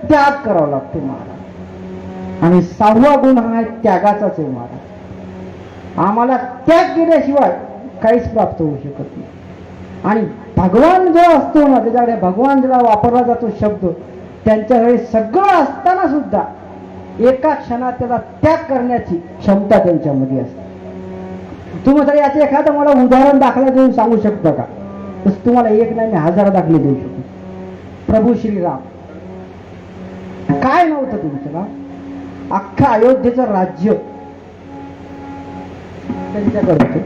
त्याग करावा लागतो महाराज. आणि 6वा गुण हा आहे त्यागाचाच आहे महाराज. आम्हाला त्याग केल्याशिवाय काहीच प्राप्त होऊ शकत नाही. आणि भगवान जो असतो ना, त्याच्याकडे भगवान ज्याला वापरला जातो शब्द, त्यांच्याकडे सगळं असताना सुद्धा एका क्षणात त्याला त्याग करण्याची क्षमता त्यांच्यामध्ये असते. तुम्ही जर याचे एखादं मला उदाहरण दाखला देऊन सांगू शकता का? तसं तुम्हाला एक नाही, मी 1000 दाखले देऊ शकतो. प्रभू श्रीराम काय नव्हतं तुमचं ना, अख्खं अयोध्येचं राज्य त्यांच्याकडे होतं.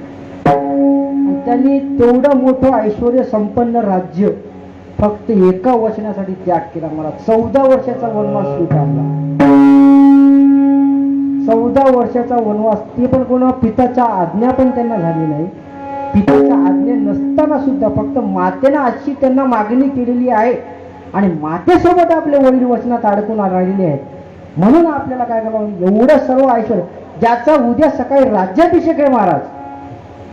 त्यांनी तेवढं मोठं ऐश्वर्य संपन्न राज्य फक्त एका वचनासाठी त्याग केला. मला 14 वर्षाचा वनवास स्वीकारला. 14 वर्षाचा वनवास, ते पण कोणा पित्याच्या आज्ञा पण त्यांना झाली नाही. पित्याच्या आज्ञा नसताना सुद्धा फक्त मातेनं अशी त्यांना मागणी केलेली आहे आणि मातेसोबत आपले वडील वचनात अडकून राहिलेले आहेत. म्हणून आपल्याला काय करावं, एवढं सर्व ऐश्वर्य ज्याचा उद्या सकाळी राज्याभिषेक आहे महाराज.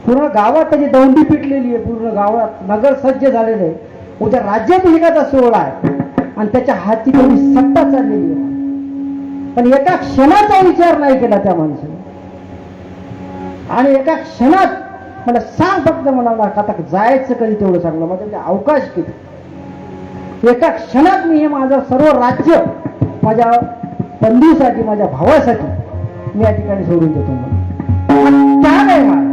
पूर्ण गावात त्याची दौंडी पिटलेली आहे, पूर्ण गावात नगर सज्ज झालेलं आहे. उद्या राज्याभिषेकाचा सोहळा आहे आणि त्याच्या हाती तेवढी सत्ता चाललेली आहे. पण एका क्षणाचा विचार नाही केला त्या माणसाने. आणि एका क्षणात मला सांग, फक्त मला आता जायचं कधी तेवढं सांगलं, माझ्याकडे अवकाश किती. एका क्षणात मी हे माझं सर्व राज्य माझ्या बंधूसाठी, माझ्या भावासाठी मी या ठिकाणी सोडून देतो. त्या नाही महाराज.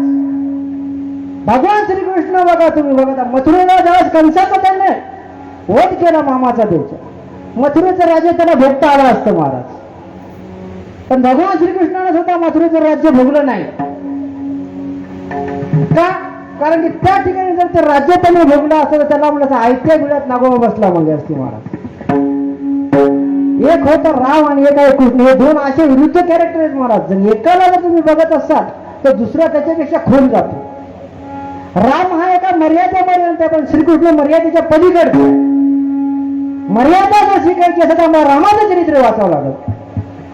भगवान श्रीकृष्ण बघा, तुम्ही बघा मथुरेला ज्यावेळेस कंसाचा त्याने वध केला मामाचा देवचा, मथुरेचं राज्य त्याला भोगता आलं असतं महाराज. पण भगवान श्रीकृष्णाने सुद्धा मथुरेचं राज्य भोगलं नाही. का? कारण की त्या ठिकाणी जर ते राज्य त्यांनी भोगलं असतं तर त्याला म्हणलं आयत्या बिळात नागोबा बसला म्हणजे असते महाराज. एक होता राम आणि एक आहे कृष्ण, हे दोन असे विरुद्ध कॅरेक्टर आहेत महाराज. जर एकाला जर तुम्ही बघत असाल तर दुसरा त्याच्यापेक्षा खोल जातो. राम हा एका मर्यादेमध्ये, पण श्रीकृष्ण मर्यादेच्या पलीकडे. मर्यादा जर स्वीकारायची असेल तर मला रामाचं चरित्र वाचावं लागत,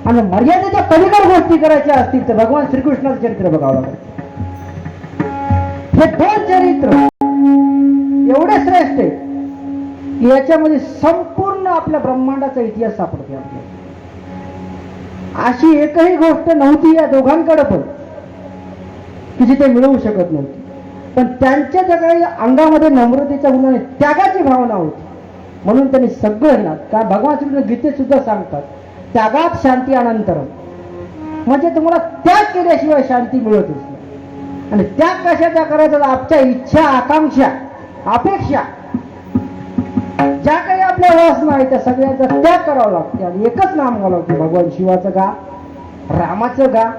आणि मर्यादेच्या पलीकडे गोष्टी करायच्या असतील तर भगवान श्रीकृष्णाचं चरित्र बघावं लागत. हे दोन चरित्र एवढे श्रेष्ठ आहे की याच्यामध्ये संपूर्ण आपल्या ब्रह्मांडाचा इतिहास सापडतो आपल्याला. अशी एकही गोष्ट नव्हती या दोघांकडे पण की जिथे मिळवू शकत नव्हती. पण त्यांच्या जगाई अंगामध्ये नम्रतेच्या गुणाने त्यागाची भावना होती. म्हणून त्यांनी सगळं ना, का भगवान श्रीकृष्ण गीतेत सुद्धा सांगतात, त्यागात शांती अनंतरम. म्हणजे तुम्हाला त्याग केल्याशिवाय शांती मिळतच नाही. आणि त्याग कशाचा करायचा? आपल्या इच्छा, आकांक्षा, अपेक्षा ज्या काही आपल्या वासना आहे त्या सगळ्यांचा त्याग करावा लागते. आणि एकच नाम घालावं लागते, भगवान शिवाचं गा, रामाचं गा,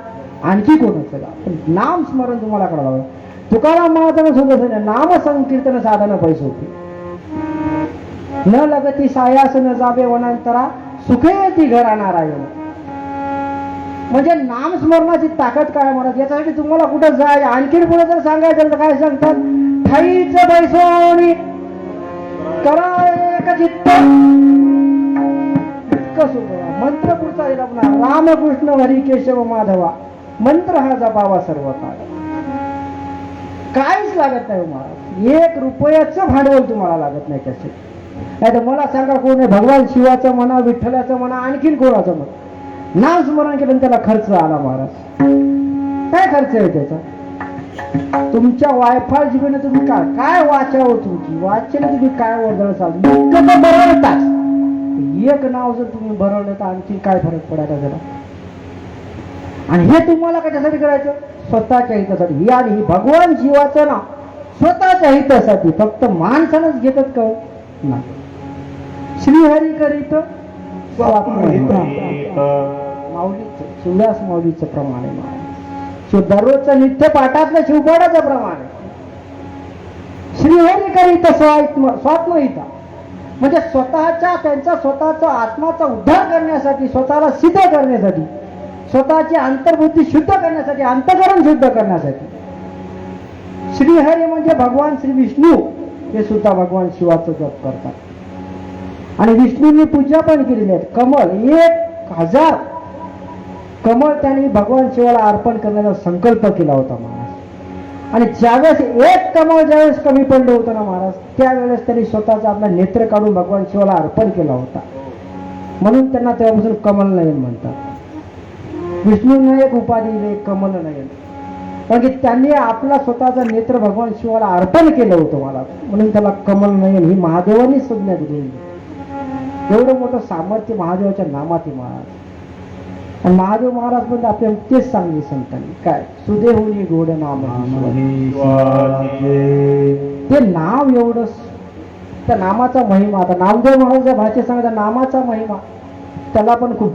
आणखी कोणाचं गा. पण नाम स्मरण तुम्हाला करावं. तुकाराम महाराजांना सुद्धा नाम संकीर्तन साधन पैसे होते. न लगती सायास न जावे वनांतरा, सुखे येती घरा नारायण. म्हणजे नामस्मरणाची ताकद काय महाराज. याच्यासाठी तुम्हाला कुठं जाय, आणखीन पुढे जर सांगायचं तर काय सांगतात, ठाईच बैसोनी करा एक चित्त. इतकं सुद्धा मंत्र पुढचा दिला पुन्हा, रामकृष्ण हरी केशव माधवा, मंत्र हा जपावा सर्व काळ. काहीच लागत नाही महाराज. 1 रुपयाचं भांडवल तुम्हाला लागत नाही त्याचे. नाही तर मला सांगा, कोण आहे भगवान शिवाचं म्हणा, विठ्ठलाचं म्हणा, आणखीन कोणाचं म्हणा, नाम स्मरण केलं त्याला खर्च आला महाराज. काय खर्च आहे त्याचा? तुमच्या वायफाय जीवन तुम्ही काय वाचावं, तुमची वाचन तुम्ही काय वर्दळ चालू बरळतात. एक नाव जर तुम्ही भरवलं तर आणखी काय फरक पडायला जरा. आणि हे तुम्हाला कशासाठी करायचं? स्वतःच्या हितासाठी. ही आणि ही भगवान शिवाचं ना स्वतःच्या हितासाठी फक्त माणसानंच घेतात का नाही. श्रीहरी करीत माऊलीचं, शिवदास माऊलीचं प्रमाण आहे. दररोजचं नित्य पाठातलं शिवपाठाचं प्रमाण आहे. श्रीहरी करीत स्वात्महिता, म्हणजे त्यांचा स्वतःचा आत्माचा उद्धार करण्यासाठी, स्वतःला सिद्ध करण्यासाठी, स्वतःची अंतर्बुद्धी शुद्ध करण्यासाठी, अंतःकरण शुद्ध करण्यासाठी. श्रीहरी म्हणजे भगवान श्री विष्णू, हे सुद्धा भगवान शिवाचं जप करतात. आणि विष्णूंनी पूजा पण केलेली आहे. कमळ 1000 कमळ त्यांनी भगवान शिवाला अर्पण करण्याचा संकल्प केला होता महाराज. आणि ज्यावेळेस 1 कमळ ज्यावेळेस कमी पडलं होतं ना महाराज, त्यावेळेस त्यांनी स्वतःचा आपला नेत्र काढून भगवान शिवाला अर्पण केला होता. म्हणून त्यांना तेव्हापासून कमल नयन म्हणतात. विष्णूंना एक उपाधी दिली, कमल नयन, कारण की त्यांनी आपला स्वतःचा नेत्र भगवान शिवाला अर्पण केलं होतं मला, म्हणून त्याला कमल नयन ही महादेवांनी संज्ञा दिली. एवढं मोठं सामर्थ्य महादेवाच्या नामात आहे महाराज. आणि महादेव महाराज पण आपल्याला तेच सांगले संतांनी, काय सुदेहुनी गोड नाम, ते नाव एवढं, त्या नामाचा महिमा. आता नामदेव महाराजच्या भाषेत सांगता नामाचा महिमा त्याला पण खूप.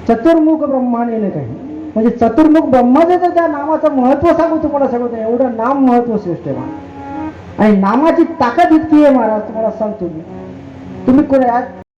चतुर्मुख ब्रह्माने काही, म्हणजे चतुर्मुख ब्रह्माचं तर त्या नामाचं महत्व सांगू तुम्हाला सगळं. एवढं नाम महत्व श्रेष्ठ आहे महाराज, आणि नामाची ताकद इतकी आहे महाराज, तुम्हाला सांगतो मी. तुम्ही कोण